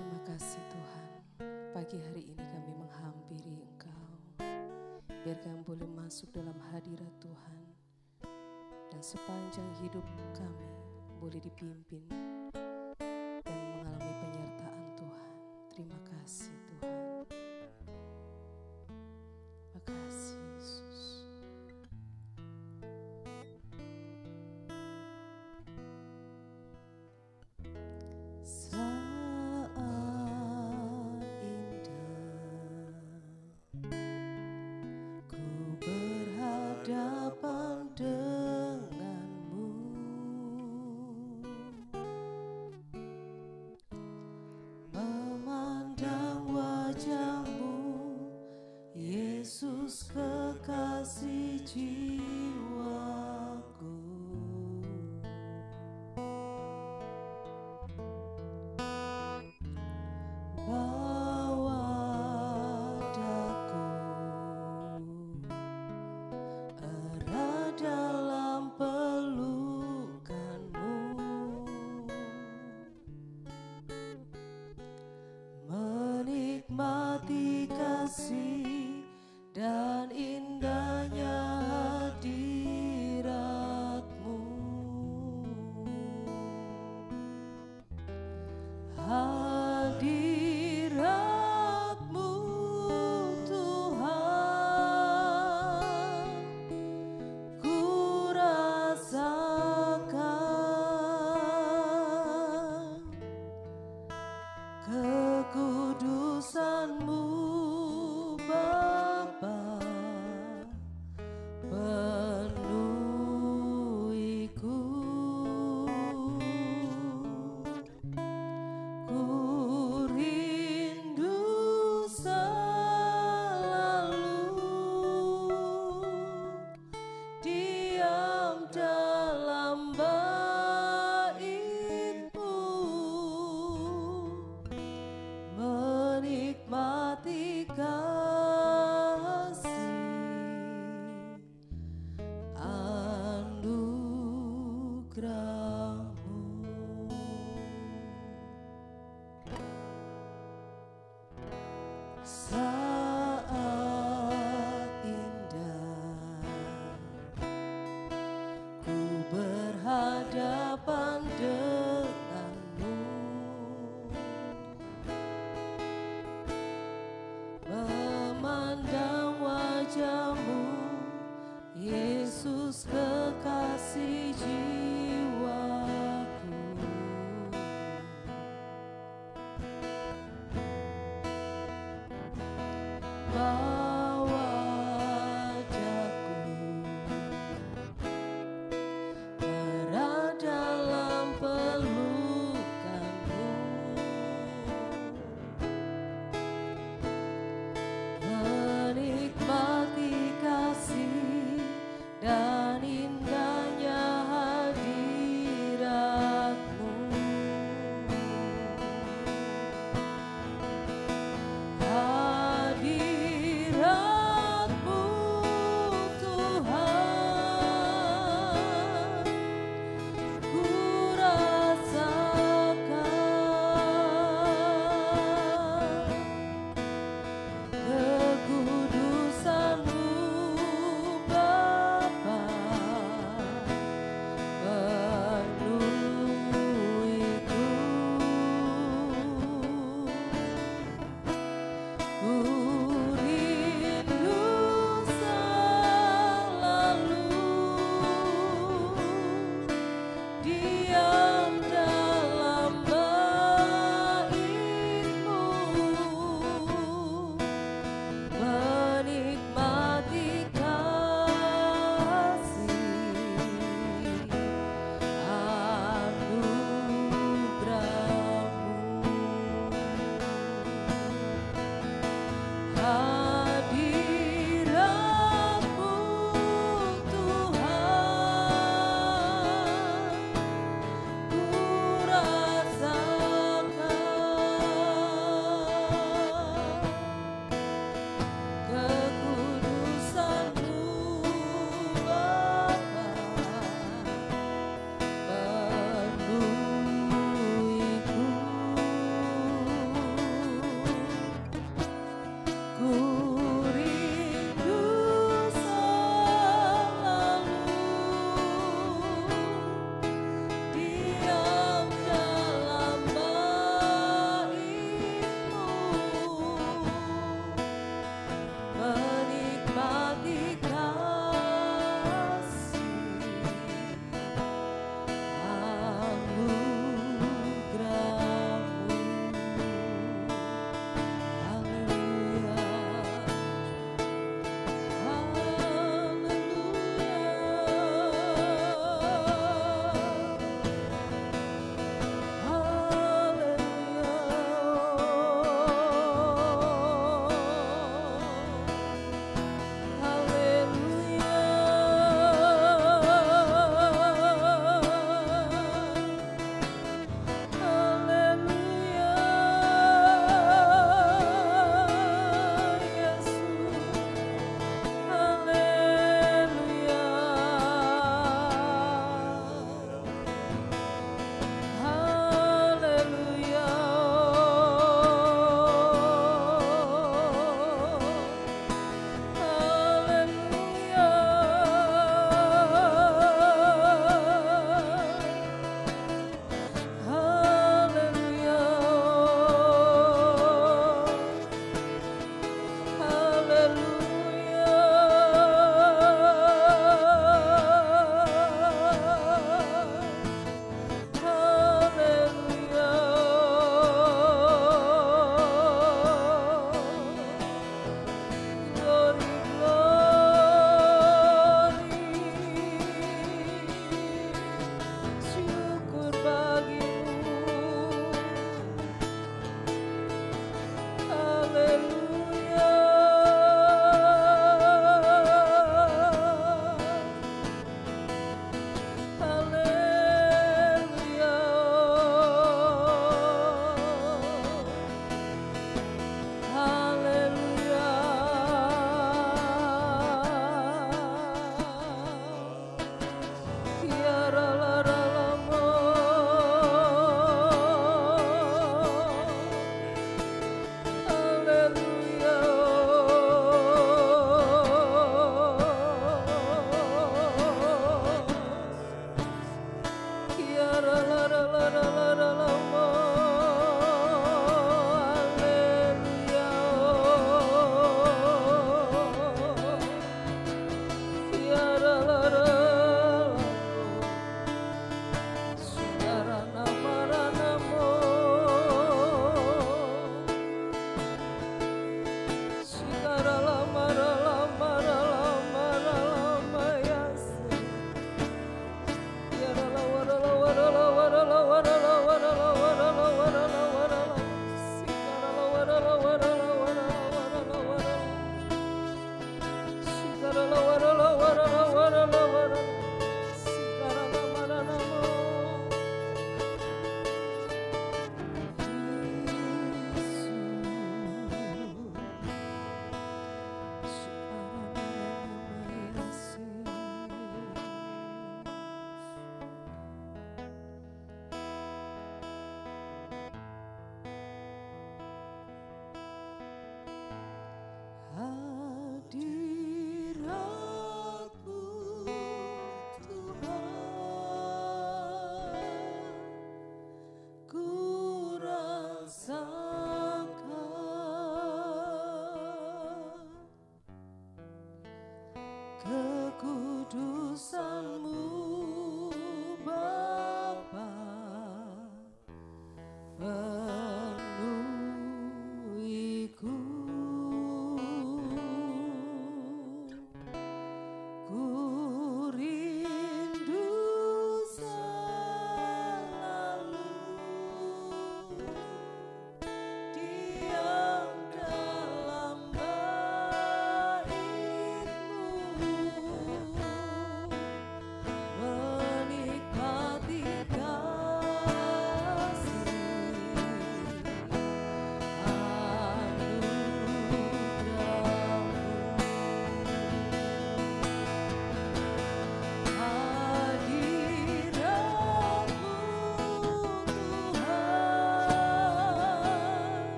Terima kasih Tuhan, pagi hari ini kami menghampiri Engkau. Biar kami boleh masuk dalam hadirat Tuhan, dan sepanjang hidup kami boleh dipimpin dan mengalami penyertaan Tuhan. Terima kasih Tuhan. Terima kasih Yesus. Saat indah ku berhadapan denganmu, memandang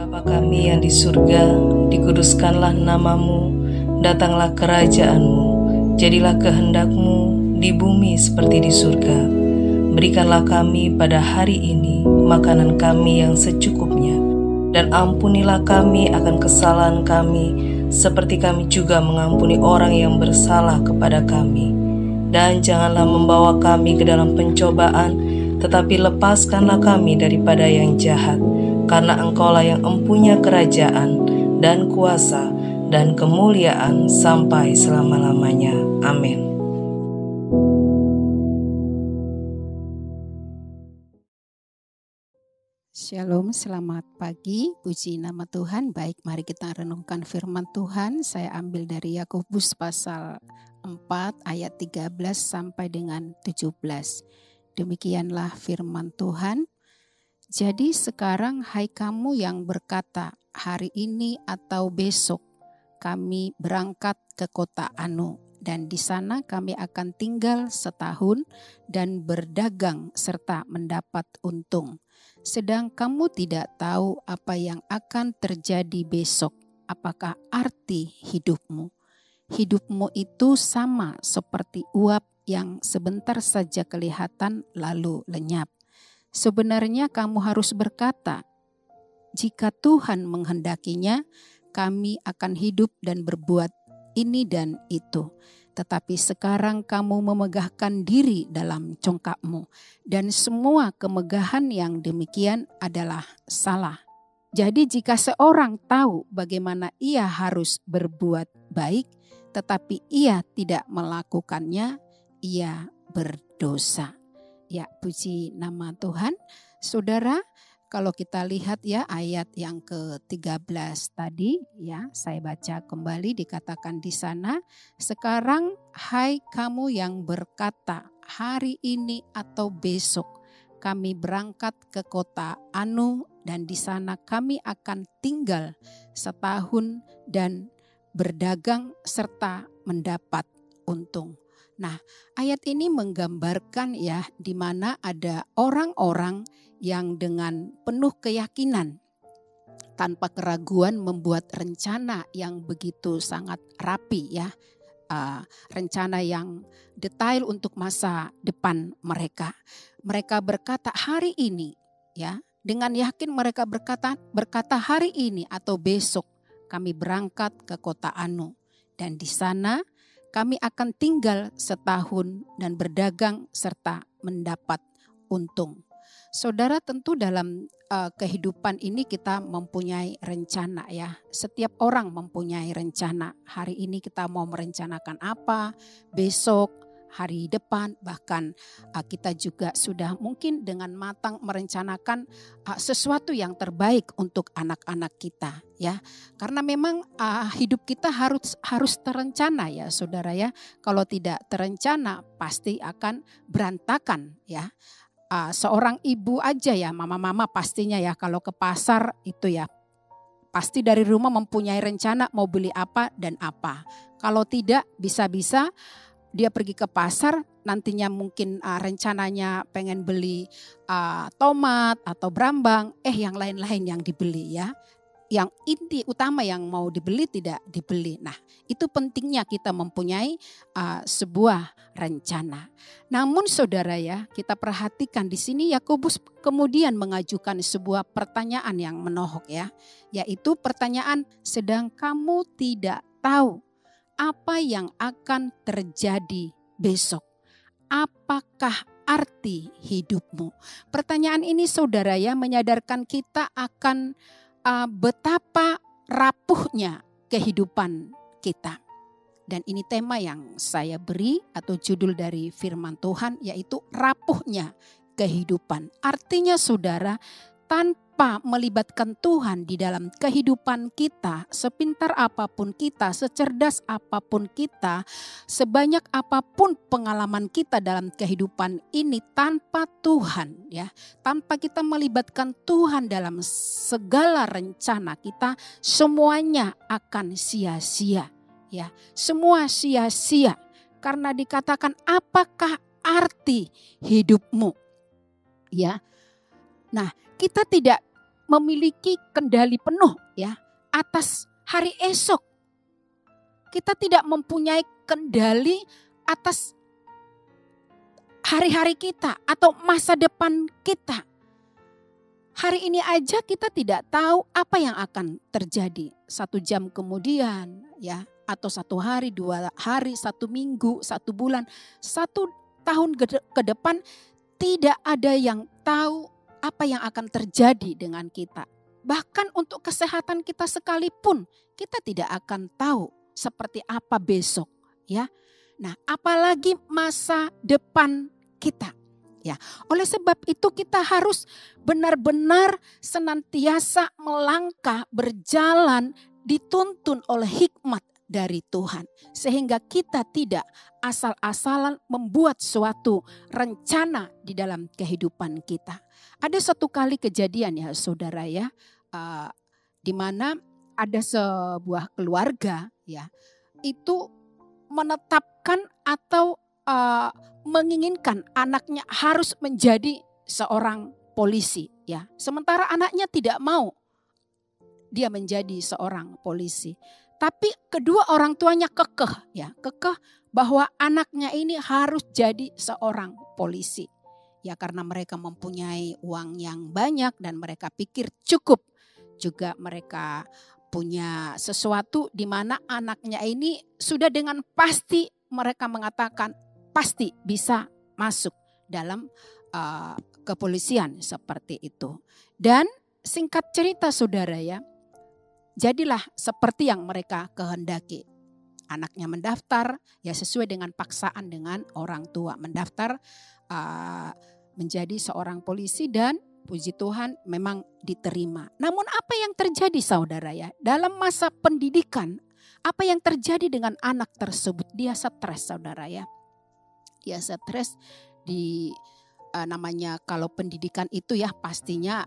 Bapa kami yang di surga, dikuduskanlah namamu, datanglah kerajaan-Mu, jadilah kehendak-Mu di bumi seperti di surga. Berikanlah kami pada hari ini makanan kami yang secukupnya, dan ampunilah kami akan kesalahan kami, seperti kami juga mengampuni orang yang bersalah kepada kami. Dan janganlah membawa kami ke dalam pencobaan, tetapi lepaskanlah kami daripada yang jahat. Karena Engkaulah yang empunya kerajaan dan kuasa dan kemuliaan sampai selama-lamanya. Amin. Shalom, selamat pagi, puji nama Tuhan. Baik, mari kita renungkan firman Tuhan. Saya ambil dari Yakobus pasal 4 ayat 13 sampai dengan 17. Demikianlah firman Tuhan. Jadi sekarang hai kamu yang berkata, hari ini atau besok kami berangkat ke kota Anu, dan di sana kami akan tinggal setahun dan berdagang serta mendapat untung. Sedang kamu tidak tahu apa yang akan terjadi besok. Apakah arti hidupmu? Hidupmu itu sama seperti uap yang sebentar saja kelihatan lalu lenyap. Sebenarnya kamu harus berkata, jika Tuhan menghendakinya, kami akan hidup dan berbuat ini dan itu. Tetapi sekarang kamu memegahkan diri dalam congkakmu, dan semua kemegahan yang demikian adalah salah. Jadi jika seorang tahu bagaimana ia harus berbuat baik, tetapi ia tidak melakukannya, ia berdosa. Ya, puji nama Tuhan. Saudara, kalau kita lihat ya ayat yang ke-13 tadi ya, saya baca kembali, dikatakan di sana, sekarang hai kamu yang berkata hari ini atau besok kami berangkat ke kota Anu dan di sana kami akan tinggal setahun dan berdagang serta mendapat untung. Nah, ayat ini menggambarkan ya di mana ada orang-orang yang dengan penuh keyakinan tanpa keraguan membuat rencana yang begitu sangat rapi ya. Rencana yang detail untuk masa depan mereka. Mereka berkata hari ini ya, dengan yakin mereka berkata hari ini atau besok kami berangkat ke kota Anu dan di sana kami akan tinggal setahun dan berdagang serta mendapat untung. Saudara, tentu dalam kehidupan ini kita mempunyai rencana ya. Setiap orang mempunyai rencana. Hari ini kita mau merencanakan apa, besok, hari depan, bahkan kita juga sudah mungkin dengan matang merencanakan sesuatu yang terbaik untuk anak-anak kita ya. Karena memang hidup kita harus terencana ya saudara ya. Kalau tidak terencana pasti akan berantakan ya. Seorang ibu aja ya, mama-mama pastinya ya kalau ke pasar itu ya pasti dari rumah mempunyai rencana mau beli apa dan apa. Kalau tidak bisa-bisa dia pergi ke pasar, nantinya mungkin rencananya pengen beli tomat atau brambang, yang lain-lain yang dibeli ya. Yang inti utama yang mau dibeli tidak dibeli. Nah, itu pentingnya kita mempunyai sebuah rencana. Namun saudara ya, kita perhatikan di sini Yakobus kemudian mengajukan sebuah pertanyaan yang menohok ya. Yaitu pertanyaan, sedang kamu tidak tahu apa yang akan terjadi besok. Apakah arti hidupmu? Pertanyaan ini saudara ya menyadarkan kita akan betapa rapuhnya kehidupan kita. Dan ini tema yang saya beri atau judul dari firman Tuhan yaitu rapuhnya kehidupan. Artinya saudara, tanpa melibatkan Tuhan di dalam kehidupan kita, sepintar apapun kita, secerdas apapun kita, sebanyak apapun pengalaman kita dalam kehidupan ini, tanpa Tuhan ya, tanpa kita melibatkan Tuhan dalam segala rencana kita, semuanya akan sia-sia ya. Semua sia-sia karena dikatakan apakah arti hidupmu ya. Nah, kita tidak memiliki kendali penuh ya atas hari esok. Kita tidak mempunyai kendali atas hari-hari kita atau masa depan kita. Hari ini aja kita tidak tahu apa yang akan terjadi 1 jam kemudian ya, atau 1 hari, 2 hari, 1 minggu, 1 bulan, 1 tahun ke depan. Tidak ada yang tahu apa yang akan terjadi dengan kita. Bahkan untuk kesehatan kita sekalipun kita tidak akan tahu seperti apa besok ya. Nah, apalagi masa depan kita ya. Oleh sebab itu kita harus benar-benar senantiasa melangkah, berjalan, dituntun oleh hikmat dari Tuhan. Sehingga kita tidak asal-asalan membuat suatu rencana di dalam kehidupan kita. Ada satu kali kejadian ya saudara ya, di mana ada sebuah keluarga ya, itu menetapkan atau menginginkan anaknya harus menjadi seorang polisi, ya. Sementara anaknya tidak mau dia menjadi seorang polisi. Tapi kedua orang tuanya kekeh, ya, kekeh bahwa anaknya ini harus jadi seorang polisi. Ya, karena mereka mempunyai uang yang banyak dan mereka pikir cukup. Juga mereka punya sesuatu di mana anaknya ini sudah dengan pasti mereka mengatakan pasti bisa masuk dalam kepolisian seperti itu. Dan singkat cerita saudara ya, jadilah seperti yang mereka kehendaki. Anaknya mendaftar ya sesuai dengan paksaan dengan orang tua, mendaftar menjadi seorang polisi dan puji Tuhan memang diterima. Namun apa yang terjadi saudara ya, dalam masa pendidikan, apa yang terjadi dengan anak tersebut? Dia stres saudara ya. Dia stres di namanya kalau pendidikan itu ya pastinya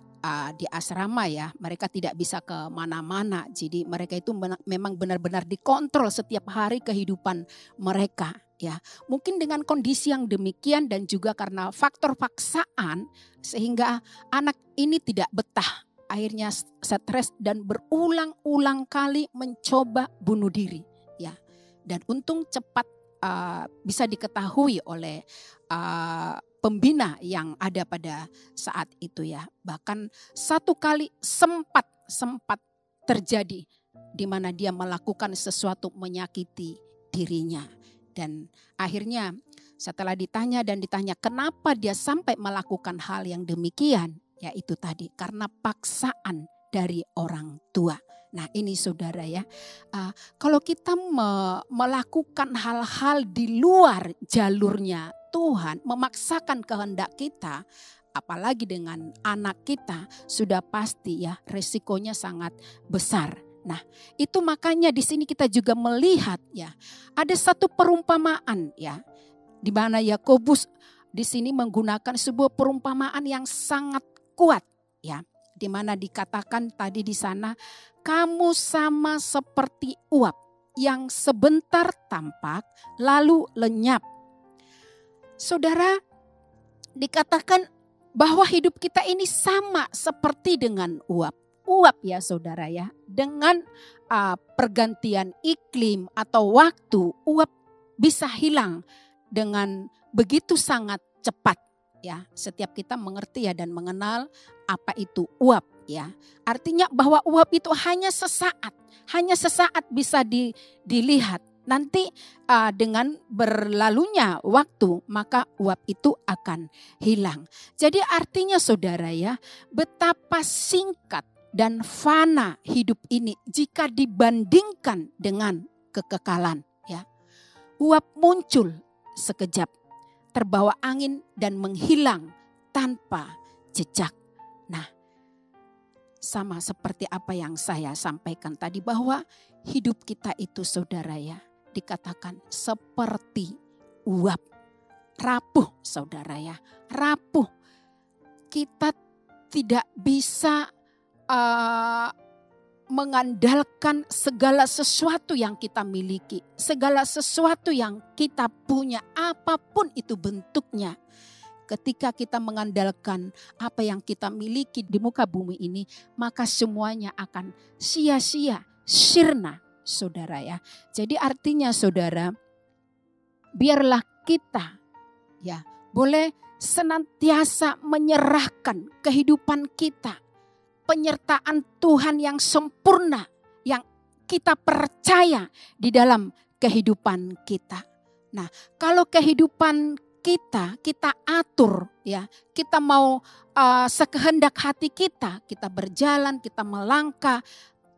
di asrama ya, mereka tidak bisa ke mana-mana. Jadi mereka itu memang benar-benar dikontrol setiap hari kehidupan mereka ya. Mungkin dengan kondisi yang demikian dan juga karena faktor paksaan sehingga anak ini tidak betah. Akhirnya stres dan berulang-ulang kali mencoba bunuh diri ya. Dan untung cepat bisa diketahui oleh pembina yang ada pada saat itu ya. Bahkan satu kali sempat terjadi di mana dia melakukan sesuatu menyakiti dirinya. Dan akhirnya setelah ditanya kenapa dia sampai melakukan hal yang demikian, ya itu tadi karena paksaan dari orang tua. Nah ini saudara ya, kalau kita melakukan hal-hal di luar jalurnya Tuhan, memaksakan kehendak kita, apalagi dengan anak kita, sudah pasti ya resikonya sangat besar. Nah itu makanya di sini kita juga melihat ya, ada satu perumpamaan ya, di mana Yakobus di sini menggunakan sebuah perumpamaan yang sangat kuat ya. Di mana dikatakan tadi di sana, kamu sama seperti uap yang sebentar tampak lalu lenyap. Saudara, dikatakan bahwa hidup kita ini sama seperti dengan uap. Uap ya saudara ya, dengan pergantian iklim atau waktu, uap bisa hilang dengan begitu sangat cepat. Ya, setiap kita mengerti ya dan mengenal apa itu uap ya. Artinya bahwa uap itu hanya sesaat bisa dilihat. Nanti dengan berlalunya waktu maka uap itu akan hilang. Jadi artinya saudara ya, betapa singkat dan fana hidup ini jika dibandingkan dengan kekekalan ya. Uap muncul sekejap, terbawa angin dan menghilang tanpa jejak. Nah, sama seperti apa yang saya sampaikan tadi bahwa hidup kita itu saudara ya, dikatakan seperti uap. Rapuh saudara ya, rapuh. Kita tidak bisa mengandalkan segala sesuatu yang kita miliki, segala sesuatu yang kita punya, apapun itu bentuknya. Ketika kita mengandalkan apa yang kita miliki di muka bumi ini, maka semuanya akan sia-sia, sirna, saudara ya. Jadi artinya saudara, biarlah kita ya boleh senantiasa menyerahkan kehidupan kita, penyertaan Tuhan yang sempurna yang kita percaya di dalam kehidupan kita. Nah, kalau kehidupan kita atur ya, kita mau sekehendak hati kita berjalan, kita melangkah,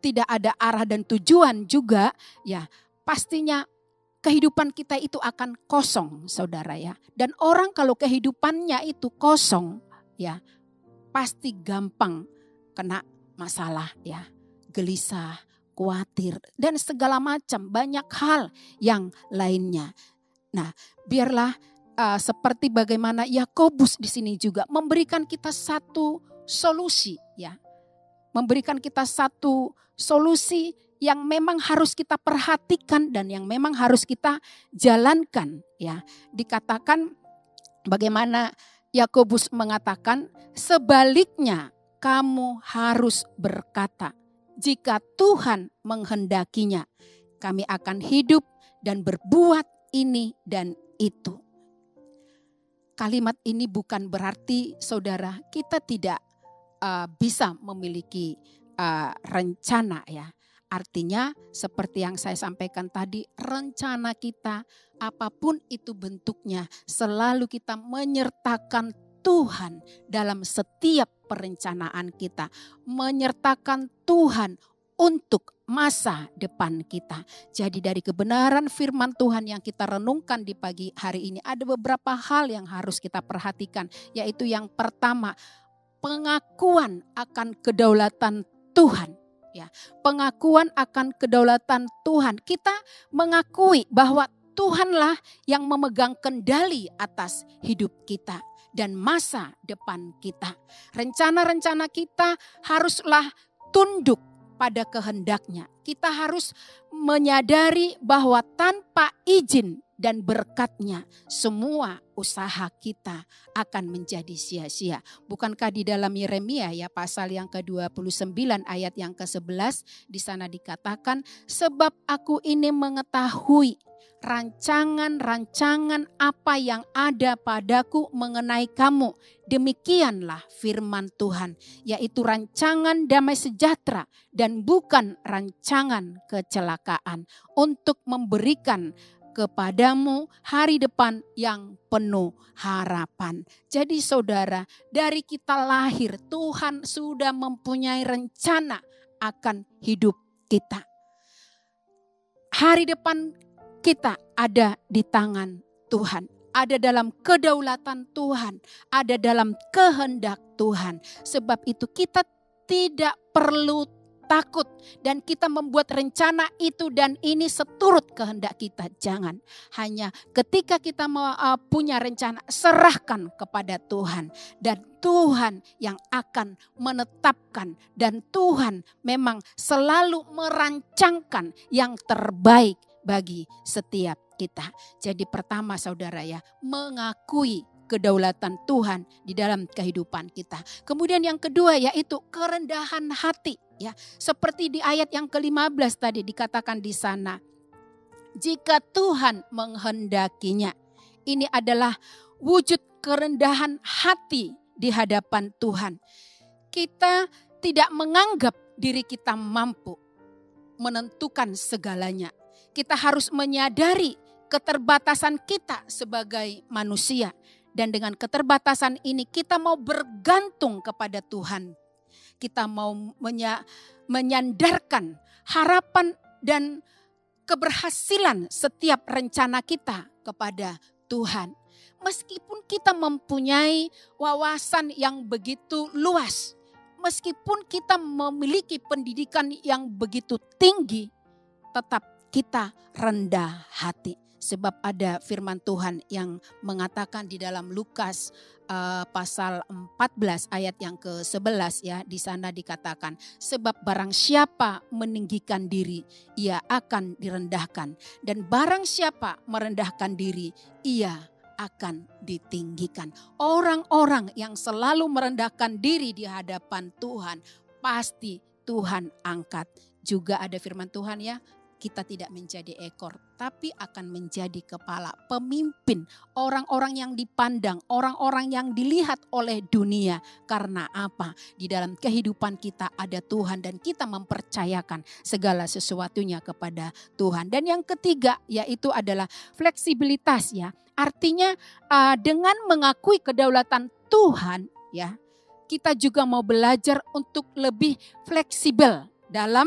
tidak ada arah dan tujuan juga ya, pastinya kehidupan kita itu akan kosong saudara ya. Dan orang kalau kehidupannya itu kosong ya, pasti gampang kena masalah ya, gelisah, khawatir dan segala macam banyak hal yang lainnya. Nah, biarlah seperti bagaimana Yakobus di sini juga memberikan kita satu solusi ya. Memberikan kita satu solusi yang memang harus kita perhatikan dan yang memang harus kita jalankan, ya. Dikatakan bagaimana Yakobus mengatakan, sebaliknya kamu harus berkata, jika Tuhan menghendakinya, kami akan hidup dan berbuat ini dan itu. Kalimat ini bukan berarti saudara kita tidak bisa memiliki rencana, ya. Artinya seperti yang saya sampaikan tadi, rencana kita apapun itu bentuknya selalu kita menyertakan Tuhan dalam setiap perencanaan kita. Menyertakan Tuhan untuk masa depan kita. Jadi dari kebenaran firman Tuhan yang kita renungkan di pagi hari ini, ada beberapa hal yang harus kita perhatikan. Yaitu yang pertama, pengakuan akan kedaulatan Tuhan. Ya, pengakuan akan kedaulatan Tuhan. Kita mengakui bahwa Tuhanlah yang memegang kendali atas hidup kita dan masa depan kita. Rencana-rencana kita haruslah tunduk pada kehendaknya. Kita harus menyadari bahwa tanpa izin dan berkat-Nya semua usaha kita akan menjadi sia-sia. Bukankah di dalam Yeremia ya pasal yang ke-29 ayat yang ke-11 di sana dikatakan, sebab aku ini mengetahui rancangan-rancangan apa yang ada padaku mengenai kamu. Demikianlah firman Tuhan, yaitu rancangan damai sejahtera dan bukan rancangan kecelakaan, untuk memberikan kepadamu hari depan yang penuh harapan. Jadi saudara, dari kita lahir Tuhan sudah mempunyai rencana akan hidup kita. Hari depan kita ada di tangan Tuhan, ada dalam kedaulatan Tuhan, ada dalam kehendak Tuhan. Sebab itu kita tidak perlu takut dan kita membuat rencana itu dan ini seturut kehendak kita. Jangan. Hanya ketika kita punya rencana, serahkan kepada Tuhan. Dan Tuhan yang akan menetapkan. Dan Tuhan memang selalu merancangkan yang terbaik bagi setiap kita. Jadi pertama saudara ya, mengakui kedaulatan Tuhan di dalam kehidupan kita. Kemudian yang kedua yaitu kerendahan hati. Ya, seperti di ayat yang ke-15 tadi dikatakan di sana, jika Tuhan menghendakinya. Ini adalah wujud kerendahan hati di hadapan Tuhan. Kita tidak menganggap diri kita mampu menentukan segalanya. Kita harus menyadari keterbatasan kita sebagai manusia. Dan dengan keterbatasan ini kita mau bergantung kepada Tuhan. Kita mau menyandarkan harapan dan keberhasilan setiap rencana kita kepada Tuhan. Meskipun kita mempunyai wawasan yang begitu luas, meskipun kita memiliki pendidikan yang begitu tinggi, tetap kita rendah hati. Sebab ada firman Tuhan yang mengatakan di dalam Lukas pasal 14 ayat yang ke-11 ya, di sana dikatakan, sebab barang siapa meninggikan diri, ia akan direndahkan, dan barang siapa merendahkan diri, ia akan ditinggikan. Orang-orang yang selalu merendahkan diri di hadapan Tuhan, pasti Tuhan angkat. Juga ada firman Tuhan ya, kita tidak menjadi ekor, tapi akan menjadi kepala, pemimpin, orang-orang yang dipandang, orang-orang yang dilihat oleh dunia. Karena apa? Di dalam kehidupan kita ada Tuhan dan kita mempercayakan segala sesuatunya kepada Tuhan. Dan yang ketiga yaitu adalah fleksibilitas ya. Artinya dengan mengakui kedaulatan Tuhan ya, kita juga mau belajar untuk lebih fleksibel dalam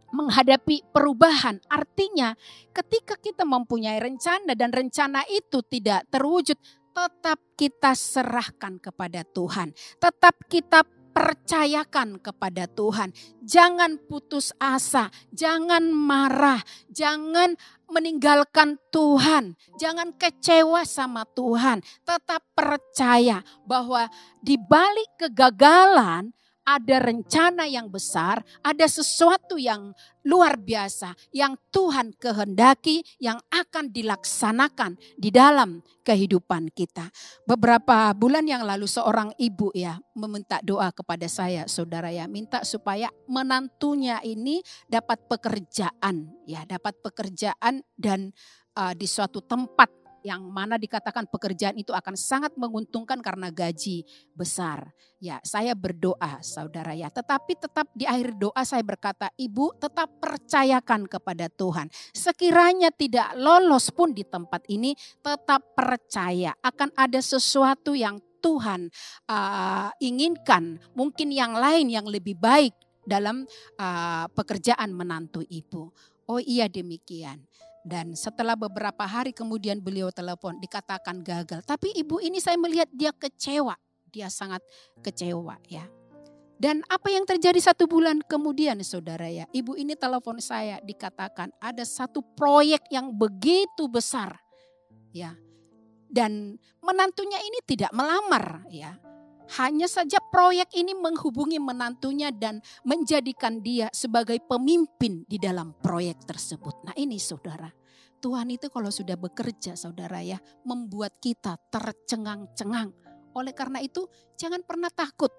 menghadapi perubahan. Artinya ketika kita mempunyai rencana dan rencana itu tidak terwujud, tetap kita serahkan kepada Tuhan. Tetap kita percayakan kepada Tuhan. Jangan putus asa, jangan marah, jangan meninggalkan Tuhan. Jangan kecewa sama Tuhan. Tetap percaya bahwa di balik kegagalan ada rencana yang besar, ada sesuatu yang luar biasa yang Tuhan kehendaki yang akan dilaksanakan di dalam kehidupan kita. Beberapa bulan yang lalu seorang ibu ya meminta doa kepada saya, saudara ya, minta supaya menantunya ini dapat pekerjaan dan di suatu tempat yang mana dikatakan pekerjaan itu akan sangat menguntungkan karena gaji besar. Ya, saya berdoa saudara ya. Tetapi tetap di akhir doa saya berkata, Ibu tetap percayakan kepada Tuhan. Sekiranya tidak lolos pun di tempat ini, tetap percaya akan ada sesuatu yang Tuhan inginkan. Mungkin yang lain yang lebih baik dalam pekerjaan menantu ibu. Oh iya demikian. Dan setelah beberapa hari kemudian beliau telepon, dikatakan gagal. Tapi ibu ini saya melihat dia kecewa. Dia sangat kecewa ya. Dan apa yang terjadi 1 bulan kemudian saudara ya. Ibu ini telepon saya, dikatakan ada satu proyek yang begitu besar. Ya. Dan menantunya ini tidak melamar ya. Hanya saja proyek ini menghubungi menantunya dan menjadikan dia sebagai pemimpin di dalam proyek tersebut. Nah ini saudara, Tuhan itu kalau sudah bekerja saudara ya, membuat kita tercengang-cengang. Oleh karena itu jangan pernah takut.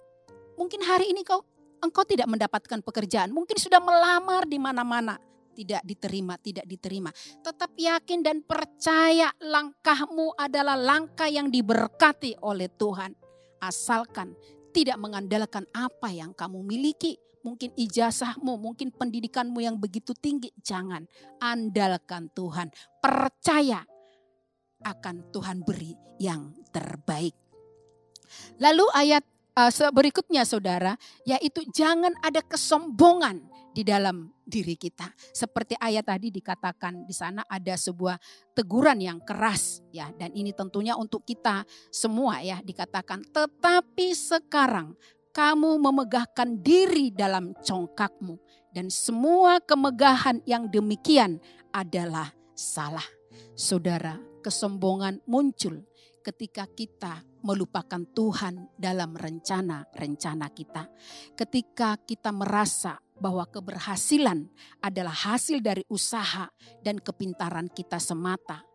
Mungkin hari ini engkau tidak mendapatkan pekerjaan, mungkin sudah melamar di mana-mana. Tidak diterima. Tetap yakin dan percaya langkahmu adalah langkah yang diberkati oleh Tuhan. Asalkan tidak mengandalkan apa yang kamu miliki. Mungkin ijazahmu, mungkin pendidikanmu yang begitu tinggi. Jangan, andalkan Tuhan. Percaya akan Tuhan beri yang terbaik. Lalu ayat berikutnya saudara, yaitu jangan ada kesombongan di dalam diri kita. Seperti ayat tadi dikatakan di sana ada sebuah teguran yang keras ya, dan ini tentunya untuk kita semua ya, dikatakan tetapi sekarang kamu memegahkan diri dalam congkakmu dan semua kemegahan yang demikian adalah salah. Saudara, kesombongan muncul ketika kita melupakan Tuhan dalam rencana-rencana kita. Ketika kita merasa bahwa keberhasilan adalah hasil dari usaha dan kepintaran kita semata.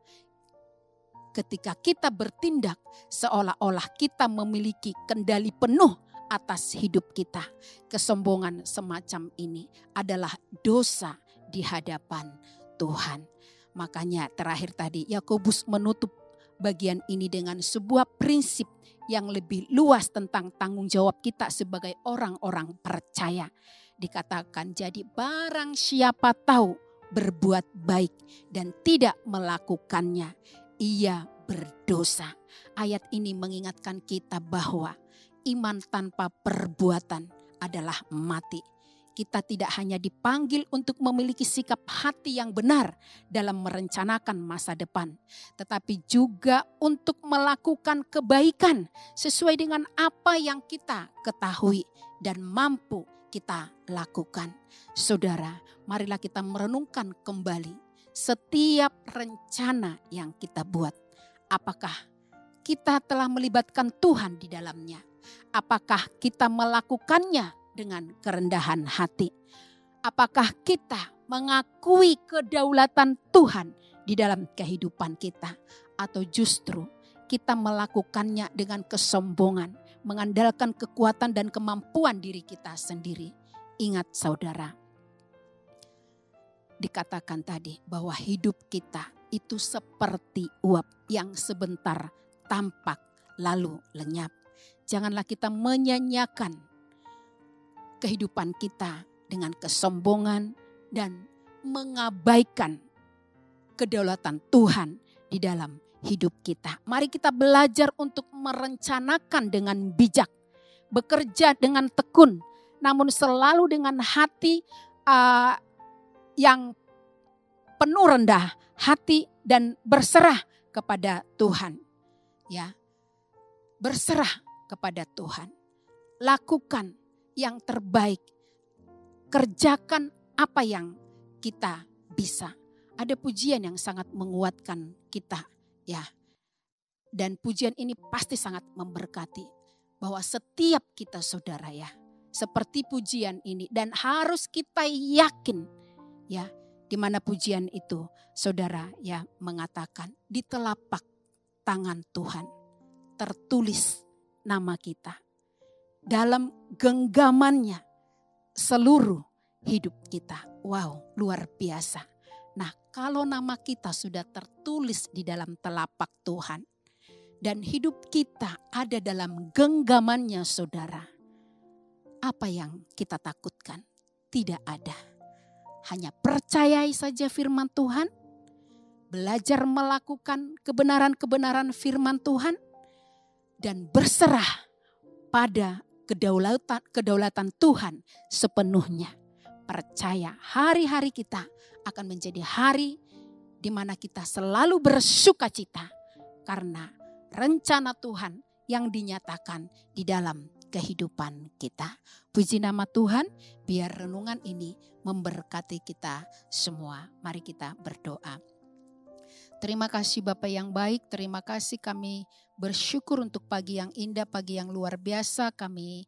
Ketika kita bertindak seolah-olah kita memiliki kendali penuh atas hidup kita. Kesombongan semacam ini adalah dosa di hadapan Tuhan. Makanya terakhir tadi Yakobus menutup bagian ini dengan sebuah prinsip yang lebih luas tentang tanggung jawab kita sebagai orang-orang percaya. Dikatakan jadi barang siapa tahu berbuat baik dan tidak melakukannya, ia berdosa. Ayat ini mengingatkan kita bahwa iman tanpa perbuatan adalah mati. Kita tidak hanya dipanggil untuk memiliki sikap hati yang benar dalam merencanakan masa depan, tetapi juga untuk melakukan kebaikan sesuai dengan apa yang kita ketahui dan mampu kita lakukan. Saudara, marilah kita merenungkan kembali setiap rencana yang kita buat. Apakah kita telah melibatkan Tuhan di dalamnya? Apakah kita melakukannya dengan kerendahan hati? Apakah kita mengakui kedaulatan Tuhan di dalam kehidupan kita? Atau justru kita melakukannya dengan kesombongan, mengandalkan kekuatan dan kemampuan diri kita sendiri? Ingat saudara, dikatakan tadi bahwa hidup kita itu seperti uap yang sebentar tampak lalu lenyap. Janganlah kita menyanyiakan kehidupan kita dengan kesombongan dan mengabaikan kedaulatan Tuhan di dalam hidup kita. Mari kita belajar untuk merencanakan dengan bijak, bekerja dengan tekun, namun selalu dengan hati yang penuh rendah hati dan berserah kepada Tuhan. Ya, berserah kepada Tuhan. Lakukan yang terbaik. Kerjakan apa yang kita bisa. Ada pujian yang sangat menguatkan kita, ya. Dan pujian ini pasti sangat memberkati bahwa setiap kita saudara ya, seperti pujian ini. Dan harus kita yakin ya, di mana pujian itu saudara ya mengatakan di telapak tangan Tuhan tertulis nama kita. Dalam genggamannya seluruh hidup kita. Wow, luar biasa. Nah, kalau nama kita sudah tertulis di dalam telapak Tuhan dan hidup kita ada dalam genggamannya saudara, apa yang kita takutkan? Tidak ada. Hanya percayai saja firman Tuhan, belajar melakukan kebenaran-kebenaran firman Tuhan, dan berserah pada kedaulatan Tuhan sepenuhnya. Percaya hari-hari kita akan menjadi hari di mana kita selalu bersukacita karena rencana Tuhan yang dinyatakan di dalam kehidupan kita. Puji nama Tuhan, biar renungan ini memberkati kita semua. Mari kita berdoa. Terima kasih Bapa yang baik, terima kasih kami bersyukur untuk pagi yang indah, pagi yang luar biasa. Kami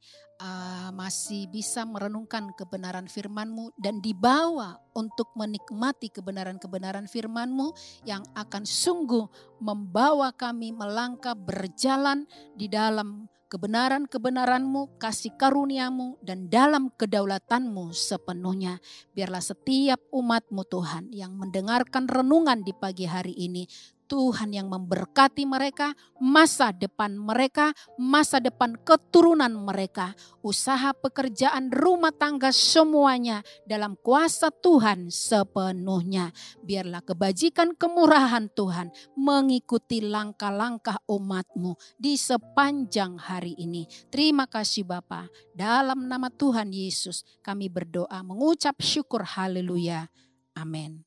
masih bisa merenungkan kebenaran firman-Mu dan dibawa untuk menikmati kebenaran-kebenaran firman-Mu yang akan sungguh membawa kami melangkah berjalan di dalam kebenaran-kebenaran-Mu, kasih karunia-Mu, dan dalam kedaulatan-Mu sepenuhnya. Biarlah setiap umat-Mu Tuhan yang mendengarkan renungan di pagi hari ini, Tuhan yang memberkati mereka, masa depan mereka, masa depan keturunan mereka, usaha pekerjaan rumah tangga semuanya dalam kuasa Tuhan sepenuhnya. Biarlah kebajikan kemurahan Tuhan mengikuti langkah-langkah umat-Mu di sepanjang hari ini. Terima kasih Bapa. Dalam nama Tuhan Yesus kami berdoa mengucap syukur, haleluya. Amin.